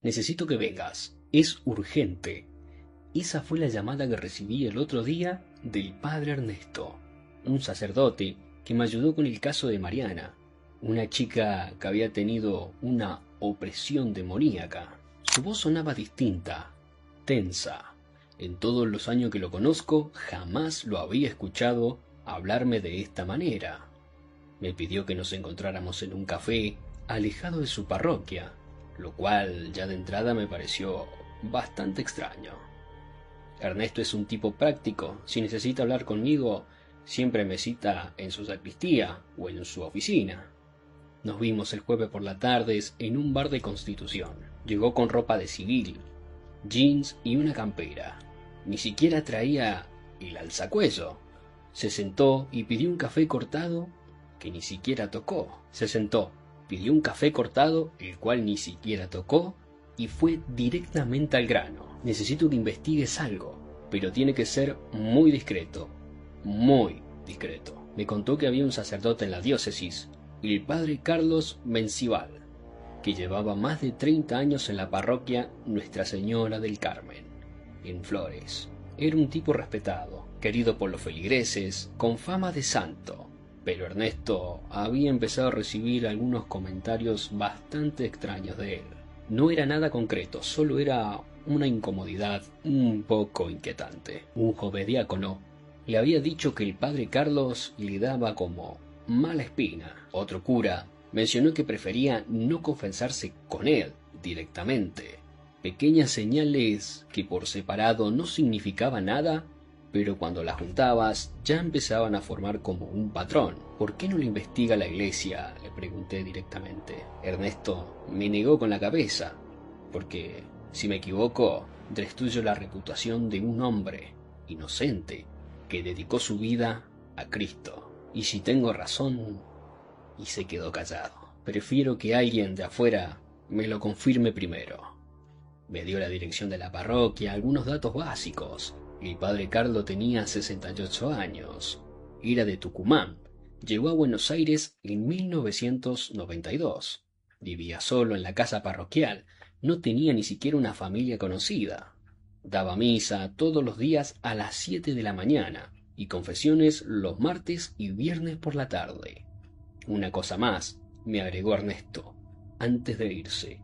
Necesito que vengas. Es urgente. Esa fue la llamada que recibí el otro día del padre Ernesto, un sacerdote que me ayudó con el caso de Mariana, una chica que había tenido una opresión demoníaca. Su voz sonaba distinta, tensa. En todos los años que lo conozco, jamás lo había escuchado hablarme de esta manera. Me pidió que nos encontráramos en un café alejado de su parroquia, lo cual ya de entrada me pareció bastante extraño. Ernesto es un tipo práctico. Si necesita hablar conmigo, siempre me cita en su sacristía o en su oficina. Nos vimos el jueves por la tarde en un bar de Constitución. Llegó con ropa de civil, jeans y una campera. Ni siquiera traía el alzacuello. Se sentó y pidió un café cortado que ni siquiera tocó. Se sentó, pidió un café cortado, el cual ni siquiera tocó, y fue directamente al grano. Necesito que investigues algo, pero tiene que ser muy discreto. Muy discreto. Me contó que había un sacerdote en la diócesis, el padre Carlos Mencibal, que llevaba más de 30 años en la parroquia Nuestra Señora del Carmen, en Flores. Era un tipo respetado, querido por los feligreses, con fama de santo. Pero Ernesto había empezado a recibir algunos comentarios bastante extraños de él. No era nada concreto, solo era una incomodidad un poco inquietante. Un joven diácono le había dicho que el padre Carlos le daba como mala espina. Otro cura mencionó que prefería no confesarse con él directamente. Pequeñas señales que por separado no significaban nada, pero cuando las juntabas ya empezaban a formar como un patrón. ¿Por qué no lo investiga la iglesia?, le pregunté directamente. Ernesto me negó con la cabeza, porque, si me equivoco, destruyo la reputación de un hombre inocente que dedicó su vida a Cristo. Y si tengo razón, y se quedó callado. Prefiero que alguien de afuera me lo confirme primero. Me dio la dirección de la parroquia, algunos datos básicos. El padre Carlos tenía 68 años. Era de Tucumán. Llegó a Buenos Aires en 1992. Vivía solo en la casa parroquial. No tenía ni siquiera una familia conocida. Daba misa todos los días a las 7 de la mañana y confesiones los martes y viernes por la tarde. Una cosa más, me agregó Ernesto, antes de irse.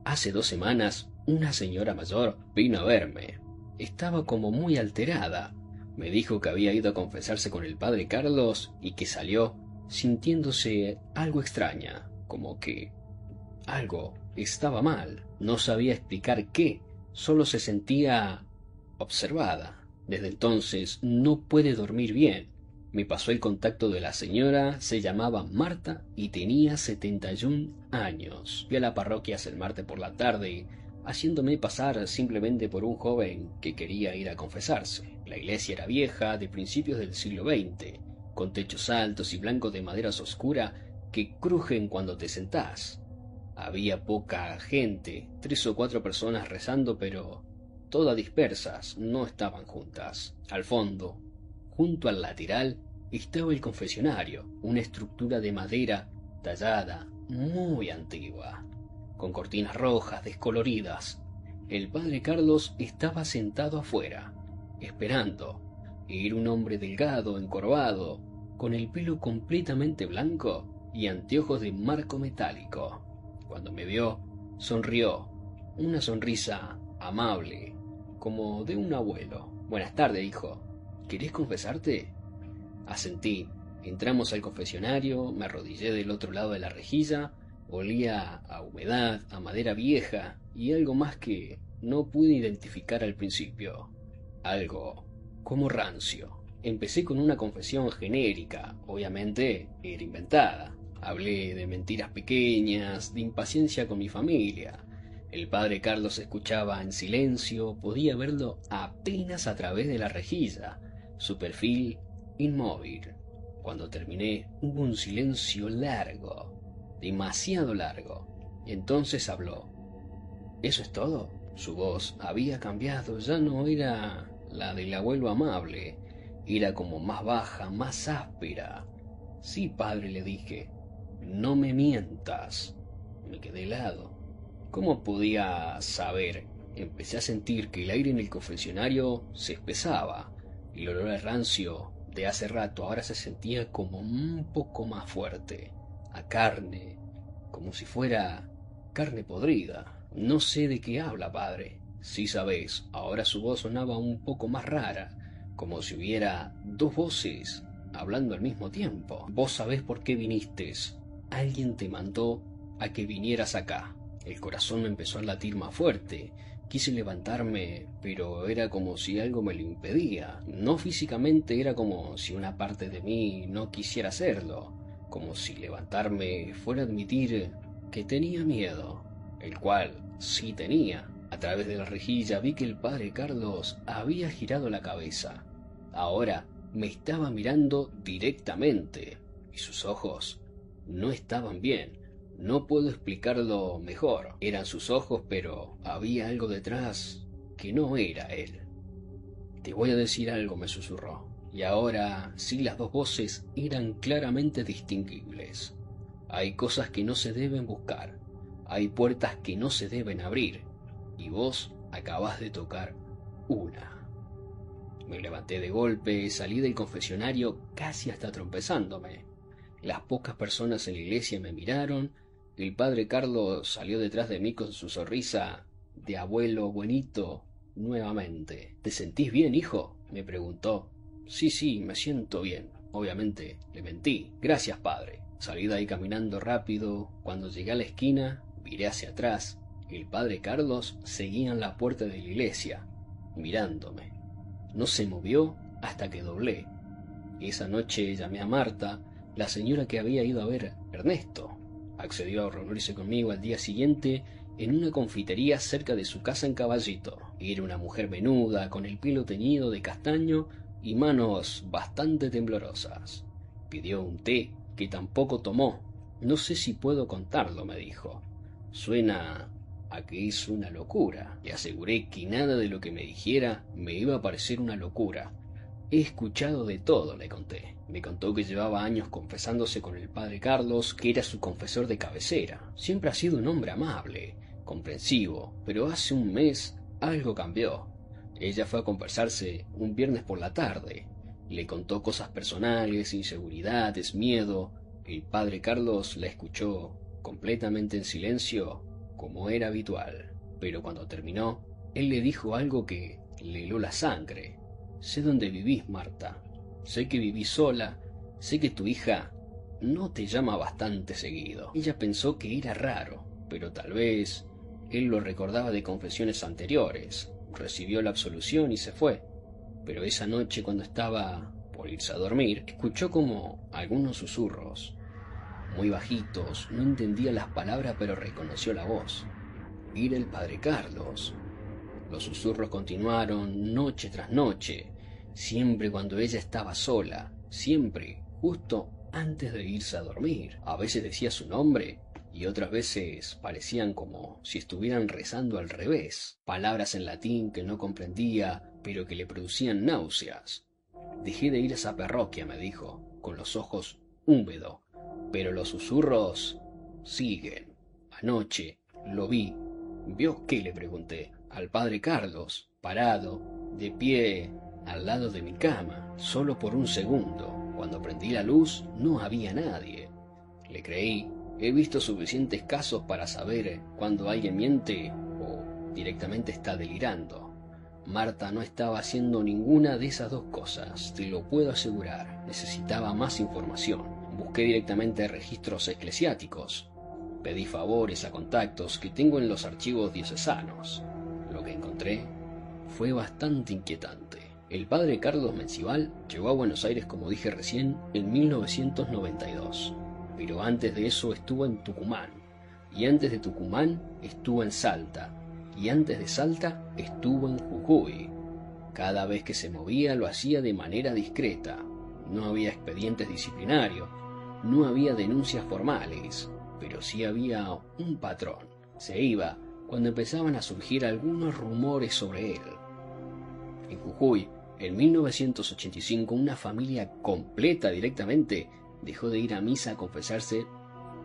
Hace 2 semanas, una señora mayor vino a verme. Estaba como muy alterada. Me dijo que había ido a confesarse con el padre Carlos y que salió sintiéndose algo extraña, como que algo estaba mal. No sabía explicar qué, solo se sentía observada. Desde entonces no puede dormir bien. Me pasó el contacto de la señora, se llamaba Marta y tenía 71 años. Fui a la parroquia el martes por la tarde, haciéndome pasar simplemente por un joven que quería ir a confesarse. La iglesia era vieja, de principios del siglo XX, con techos altos y blancos de maderas oscura que crujen cuando te sentás. Había poca gente, 3 o 4 personas rezando, pero todas dispersas, no estaban juntas. Al fondo, junto al lateral, estaba el confesionario, una estructura de madera tallada, muy antigua, con cortinas rojas descoloridas. El padre Carlos estaba sentado afuera, esperando. Era un hombre delgado, encorvado, con el pelo completamente blanco y anteojos de marco metálico. Cuando me vio, sonrió, una sonrisa amable, como de un abuelo. «Buenas tardes, hijo. ¿Querés confesarte?» Asentí. Entramos al confesionario, me arrodillé del otro lado de la rejilla. Olía a humedad, a madera vieja y algo más que no pude identificar al principio. Algo como rancio. Empecé con una confesión genérica, obviamente era inventada. Hablé de mentiras pequeñas, de impaciencia con mi familia. El padre Carlos escuchaba en silencio, podía verlo apenas a través de la rejilla, su perfil inmóvil. Cuando terminé, hubo un silencio largo, demasiado largo. Entonces habló. «¿Eso es todo?» Su voz había cambiado, ya no era la del abuelo amable, era como más baja, más áspera. «Sí, padre», le dije. «No me mientas». Me quedé helado. ¿Cómo podía saber? Empecé a sentir que el aire en el confesionario se espesaba y el olor a rancio de hace rato ahora se sentía como un poco más fuerte, a carne, como si fuera carne podrida. No sé de qué habla, padre. Sí sabés, ahora su voz sonaba un poco más rara, como si hubiera dos voces hablando al mismo tiempo. Vos sabés por qué viniste. Alguien te mandó a que vinieras acá. El corazón me empezó a latir más fuerte. Quise levantarme, pero era como si algo me lo impedía. No físicamente, era como si una parte de mí no quisiera hacerlo. Como si levantarme fuera a admitir que tenía miedo, el cual sí tenía. A través de la rejilla vi que el padre Carlos había girado la cabeza. Ahora me estaba mirando directamente, y sus ojos no estaban bien. No puedo explicarlo mejor. Eran sus ojos, pero había algo detrás que no era él. Te voy a decir algo, me susurró. Y ahora sí, las dos voces eran claramente distinguibles. Hay cosas que no se deben buscar. Hay puertas que no se deben abrir. Y vos acabás de tocar una. Me levanté de golpe, salí del confesionario casi hasta tropezándome. Las pocas personas en la iglesia me miraron. El padre Carlos salió detrás de mí con su sonrisa de abuelo buenito nuevamente. ¿Te sentís bien, hijo?, me preguntó. Sí, me siento bien. Obviamente le mentí. Gracias, padre. Salí de ahí caminando rápido. Cuando llegué a la esquina, miré hacia atrás. El padre Carlos seguía en la puerta de la iglesia, mirándome. No se movió hasta que doblé. Esa noche llamé a Marta, la señora que había ido a ver a Ernesto. Accedió a reunirse conmigo al día siguiente en una confitería cerca de su casa en Caballito. Era una mujer menuda, con el pelo teñido de castaño y manos bastante temblorosas. Pidió un té que tampoco tomó. No sé si puedo contarlo, me dijo. Suena a que es una locura. Le aseguré que nada de lo que me dijera me iba a parecer una locura. He escuchado de todo, le conté. Me contó que llevaba años confesándose con el padre Carlos, que era su confesor de cabecera. Siempre ha sido un hombre amable, comprensivo, pero hace un mes algo cambió. Ella fue a confesarse un viernes por la tarde. Le contó cosas personales, inseguridades, miedo. El padre Carlos la escuchó completamente en silencio, como era habitual. Pero cuando terminó, él le dijo algo que le heló la sangre. Sé dónde vivís, Marta. Sé que vivís sola. Sé que tu hija no te llama bastante seguido. Ella pensó que era raro, pero tal vez él lo recordaba de confesiones anteriores. Recibió la absolución y se fue. Pero esa noche, cuando estaba por irse a dormir, escuchó como algunos susurros, muy bajitos. No entendía las palabras, pero reconoció la voz. Era el padre Carlos. Los susurros continuaron noche tras noche, siempre cuando ella estaba sola, siempre justo antes de irse a dormir. A veces decía su nombre y otras veces parecían como si estuvieran rezando al revés, palabras en latín que no comprendía, pero que le producían náuseas. Dejé de ir a esa parroquia, me dijo, con los ojos húmedos, pero los susurros siguen. Anoche lo vi. ¿Vio qué?, le pregunté. Al padre Carlos, parado, de pie, al lado de mi cama, solo por un segundo. Cuando prendí la luz no había nadie. Le creí. He visto suficientes casos para saber cuando alguien miente o directamente está delirando. Marta no estaba haciendo ninguna de esas dos cosas, te lo puedo asegurar. Necesitaba más información. Busqué directamente registros eclesiásticos. Pedí favores a contactos que tengo en los archivos diocesanos. Lo que encontré fue bastante inquietante. El padre Carlos Mencibal llegó a Buenos Aires, como dije recién, en 1992. Pero antes de eso estuvo en Tucumán. Y antes de Tucumán estuvo en Salta. Y antes de Salta estuvo en Jujuy. Cada vez que se movía lo hacía de manera discreta. No había expedientes disciplinarios. No había denuncias formales. Pero sí había un patrón. Se iba cuando empezaban a surgir algunos rumores sobre él. En Jujuy, en 1985, una familia completa directamente dejó de ir a misa a confesarse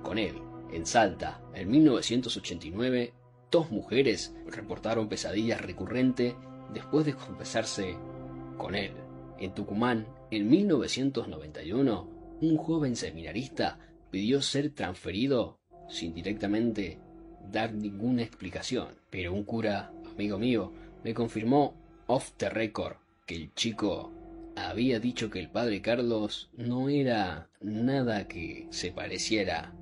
con él. En Salta, en 1989, 2 mujeres reportaron pesadillas recurrentes después de confesarse con él. En Tucumán, en 1991, un joven seminarista pidió ser transferido sin directamente dar ninguna explicación, pero un cura, amigo mío, me confirmó off the record que el chico había dicho que el padre Carlos no era nada que se pareciera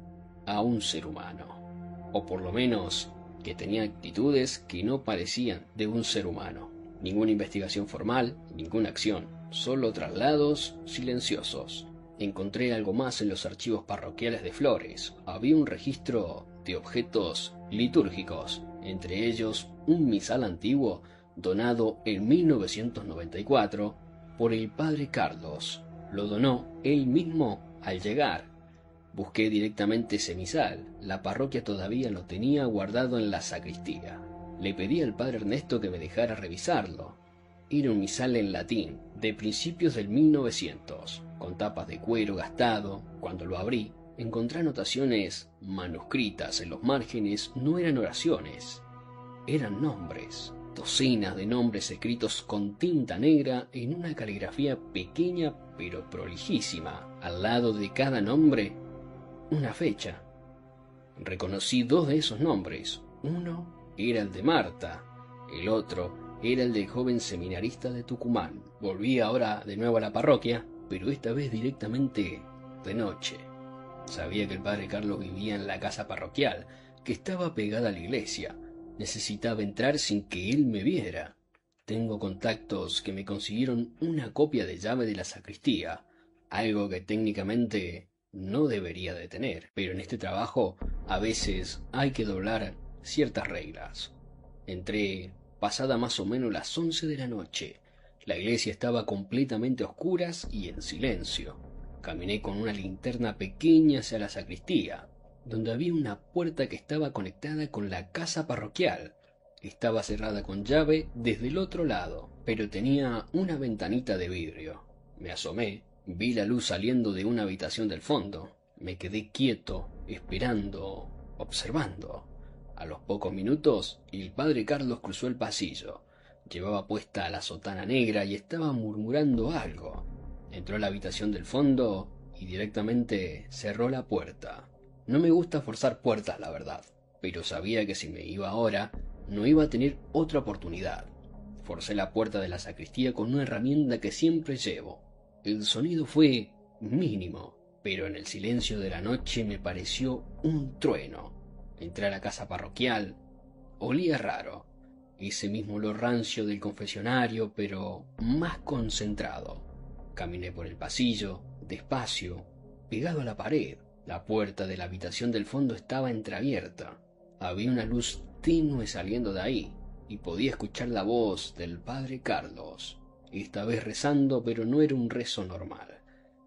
a un ser humano, o por lo menos que tenía actitudes que no parecían de un ser humano. Ninguna investigación formal, ninguna acción, solo traslados silenciosos. Encontré algo más en los archivos parroquiales de Flores. Había un registro de objetos litúrgicos, entre ellos un misal antiguo donado en 1994 por el padre Carlos. Lo donó él mismo al llegar. Busqué directamente ese misal. La parroquia todavía lo tenía guardado en la sacristía. Le pedí al padre Ernesto que me dejara revisarlo. Era un misal en latín, de principios del 1900, con tapas de cuero gastado. Cuando lo abrí, encontré anotaciones manuscritas en los márgenes. No eran oraciones, eran nombres. Docenas de nombres escritos con tinta negra en una caligrafía pequeña pero prolijísima. Al lado de cada nombre, una fecha. Reconocí 2 de esos nombres. Uno era el de Marta, el otro era el del joven seminarista de Tucumán. Volví ahora de nuevo a la parroquia, pero esta vez directamente de noche. Sabía que el padre Carlos vivía en la casa parroquial, que estaba pegada a la iglesia. Necesitaba entrar sin que él me viera. Tengo contactos que me consiguieron una copia de llave de la sacristía, algo que técnicamente no debería de tener, pero en este trabajo a veces hay que doblar ciertas reglas. Entré pasada más o menos las 11 de la noche. La iglesia estaba completamente a oscuras y en silencio. Caminé con una linterna pequeña hacia la sacristía, donde había una puerta que estaba conectada con la casa parroquial. Estaba cerrada con llave desde el otro lado, pero tenía una ventanita de vidrio. Me asomé, vi la luz saliendo de una habitación del fondo. Me quedé quieto, esperando, observando. A los pocos minutos, el padre Carlos cruzó el pasillo. Llevaba puesta la sotana negra y estaba murmurando algo. Entró a la habitación del fondo y directamente cerró la puerta. No me gusta forzar puertas, la verdad, pero sabía que si me iba ahora, no iba a tener otra oportunidad. Forcé la puerta de la sacristía con una herramienta que siempre llevo. El sonido fue mínimo, pero en el silencio de la noche me pareció un trueno. Entré a la casa parroquial. Olía raro. Ese mismo olor rancio del confesionario, pero más concentrado. Caminé por el pasillo, despacio, pegado a la pared. La puerta de la habitación del fondo estaba entreabierta. Había una luz tenue saliendo de ahí, y podía escuchar la voz del padre Carlos, esta vez rezando, pero no era un rezo normal.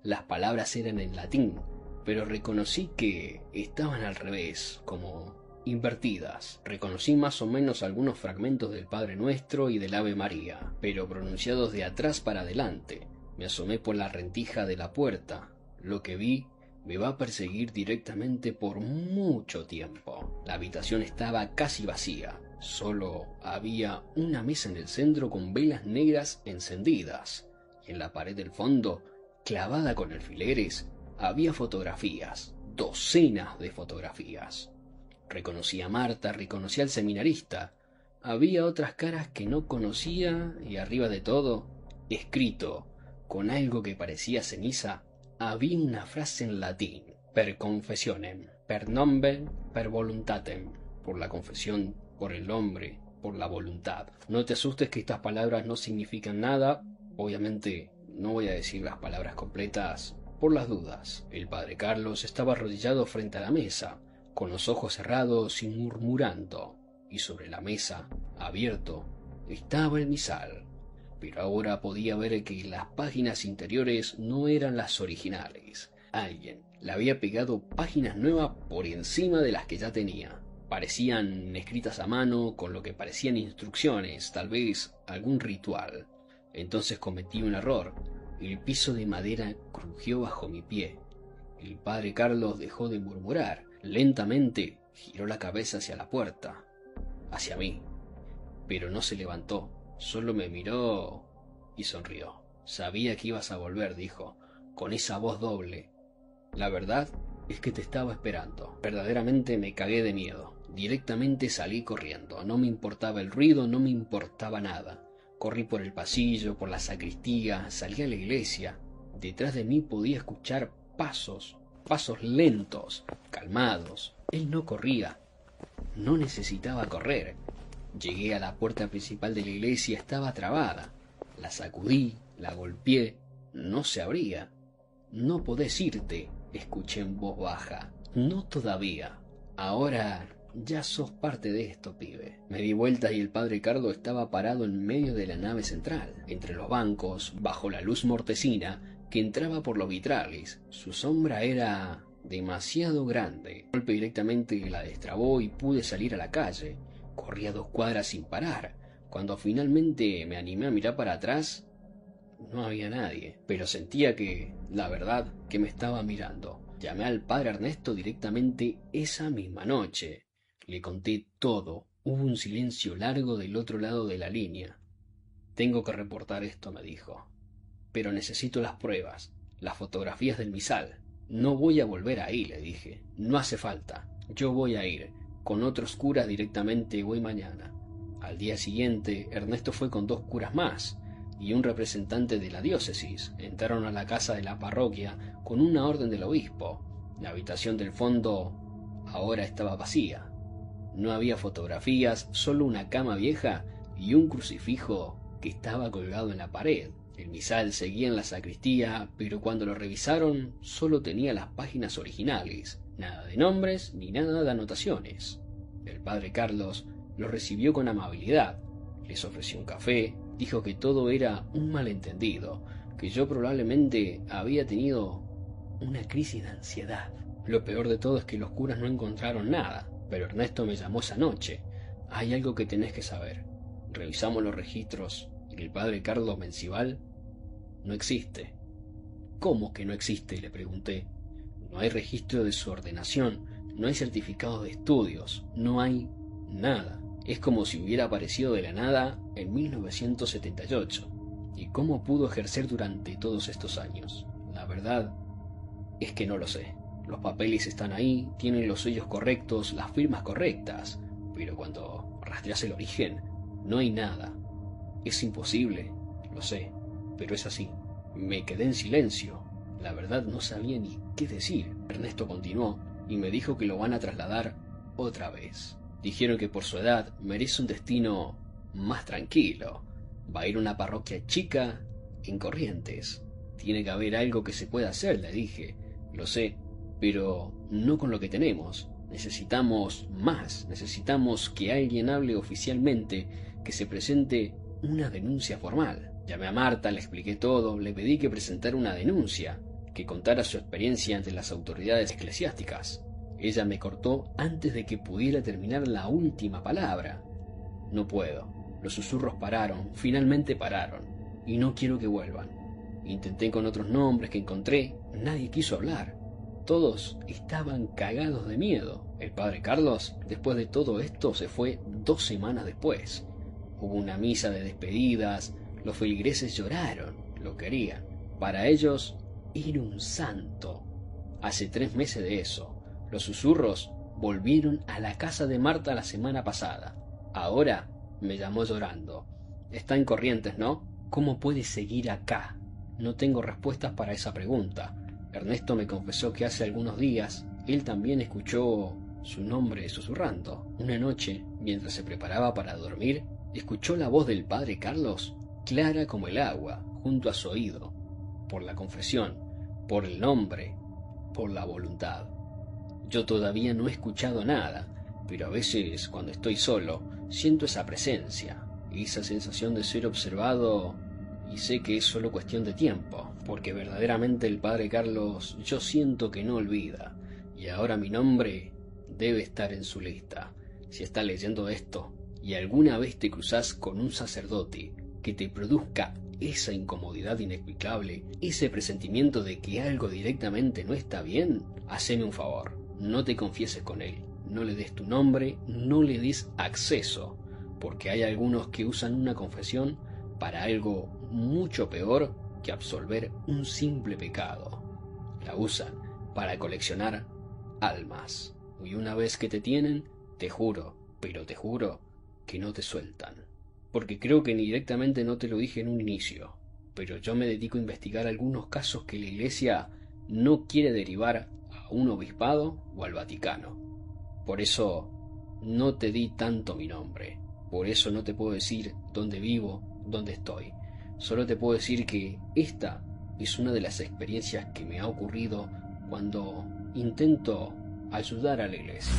Las palabras eran en latín, pero reconocí que estaban al revés, como invertidas. Reconocí más o menos algunos fragmentos del Padre Nuestro y del Ave María, pero pronunciados de atrás para adelante. Me asomé por la rendija de la puerta. Lo que vi me va a perseguir directamente por mucho tiempo. La habitación estaba casi vacía. Solo había una mesa en el centro con velas negras encendidas. Y en la pared del fondo, clavada con alfileres, había fotografías, docenas de fotografías. Reconocí a Marta, reconocí al seminarista. Había otras caras que no conocía y arriba de todo, escrito, con algo que parecía ceniza, había una frase en latín: per confessionem, per nombre, per voluntatem, por la confesión, por el nombre, por la voluntad. No te asustes que estas palabras no significan nada. Obviamente no voy a decir las palabras completas por las dudas. El padre Carlos estaba arrodillado frente a la mesa, con los ojos cerrados y murmurando, y sobre la mesa, abierto, estaba el misal. Pero ahora podía ver que las páginas interiores no eran las originales. Alguien le había pegado páginas nuevas por encima de las que ya tenía. Parecían escritas a mano, con lo que parecían instrucciones, tal vez algún ritual. Entonces cometí un error. El piso de madera crujió bajo mi pie. El padre Carlos dejó de murmurar. Lentamente giró la cabeza hacia la puerta. hacia mí, pero no se levantó, solo me miró y sonrió. Sabía que ibas a volver, dijo, con esa voz doble. La verdad es que te estaba esperando. Verdaderamente me cagué de miedo. Directamente salí corriendo. No me importaba el ruido, no me importaba nada. Corrí por el pasillo, por la sacristía, salí a la iglesia. Detrás de mí podía escuchar pasos lentos, calmados. Él no corría, no necesitaba correr. Llegué a la puerta principal de la iglesia, estaba trabada. La sacudí, la golpeé, no se abría. No podés irte, escuché en voz baja. No todavía. Ahora ya sos parte de esto, pibe. Me di vuelta y el padre Carlos estaba parado en medio de la nave central, entre los bancos, bajo la luz mortecina que entraba por los vitrales. Su sombra era demasiado grande. El golpe directamente la destrabó y pude salir a la calle. Corría 2 cuadras sin parar. Cuando finalmente me animé a mirar para atrás, no había nadie, pero sentía que, la verdad, que me estaba mirando. Llamé al padre Ernesto directamente esa misma noche. Le conté todo. Hubo un silencio largo del otro lado de la línea. Tengo que reportar esto, me dijo. Pero necesito las pruebas, las fotografías del misal. No voy a volver ahí, le dije. No hace falta. Yo voy a ir. Con otros curas directamente voy mañana. Al día siguiente, Ernesto fue con 2 curas más y un representante de la diócesis. Entraron a la casa de la parroquia con una orden del obispo. La habitación del fondo ahora estaba vacía. No había fotografías, solo una cama vieja y un crucifijo que estaba colgado en la pared. El misal seguía en la sacristía, pero cuando lo revisaron solo tenía las páginas originales. Nada de nombres ni nada de anotaciones. El padre Carlos los recibió con amabilidad. Les ofreció un café, dijo que todo era un malentendido, que yo probablemente había tenido una crisis de ansiedad. Lo peor de todo es que los curas no encontraron nada, pero Ernesto me llamó esa noche. Hay algo que tenés que saber. Revisamos los registros y el padre Carlos Mencibal no existe. ¿Cómo que no existe?, le pregunté. No hay registro de su ordenación, no hay certificado de estudios, no hay nada. Es como si hubiera aparecido de la nada en 1978. ¿Y cómo pudo ejercer durante todos estos años? La verdad es que no lo sé. Los papeles están ahí, tienen los sellos correctos, las firmas correctas, pero cuando rastreas el origen, no hay nada. Es imposible, lo sé, pero es así. Me quedé en silencio. La verdad no sabía ni qué decir. Ernesto continuó y me dijo que lo van a trasladar otra vez. Dijeron que por su edad merece un destino más tranquilo. Va a ir a una parroquia chica en Corrientes. Tiene que haber algo que se pueda hacer, le dije. Lo sé, pero no con lo que tenemos. Necesitamos más. Necesitamos que alguien hable oficialmente, que se presente una denuncia formal. Llamé a Marta, le expliqué todo, le pedí que presentara una denuncia, que contara su experiencia ante las autoridades eclesiásticas. Ella me cortó antes de que pudiera terminar la última palabra. No puedo. Los susurros pararon, finalmente pararon, y no quiero que vuelvan. Intenté con otros nombres que encontré, nadie quiso hablar. Todos estaban cagados de miedo. El padre Carlos, después de todo esto, se fue 2 semanas después. Hubo una misa de despedidas, los feligreses lloraron, lo querían. Para ellos era un santo. Hace 3 meses de eso. Los susurros volvieron a la casa de Marta la semana pasada. Ahora me llamó llorando. Está en Corrientes, ¿no? ¿Cómo puede seguir acá? No tengo respuestas para esa pregunta. Ernesto me confesó que hace algunos días él también escuchó su nombre susurrando. Una noche, mientras se preparaba para dormir, escuchó la voz del padre Carlos, clara como el agua, junto a su oído. Por la confesión, por el nombre, por la voluntad. Yo todavía no he escuchado nada, pero a veces, cuando estoy solo, siento esa presencia, esa sensación de ser observado, y sé que es solo cuestión de tiempo, porque verdaderamente el padre Carlos yo siento que no olvida, y ahora mi nombre debe estar en su lista. Si está leyendo esto, y alguna vez te cruzás con un sacerdote que te produzca esa incomodidad inexplicable, ese presentimiento de que algo directamente no está bien, haceme un favor, no te confieses con él, no le des tu nombre, no le des acceso, porque hay algunos que usan una confesión para algo mucho peor que absolver un simple pecado. La usan para coleccionar almas. Y una vez que te tienen, te juro, pero te juro, que no te sueltan. Porque creo que directamente no te lo dije en un inicio, pero yo me dedico a investigar algunos casos que la Iglesia no quiere derivar a un obispado o al Vaticano. Por eso no te di tanto mi nombre, por eso no te puedo decir dónde vivo, dónde estoy. Solo te puedo decir que esta es una de las experiencias que me ha ocurrido cuando intento ayudar a la Iglesia.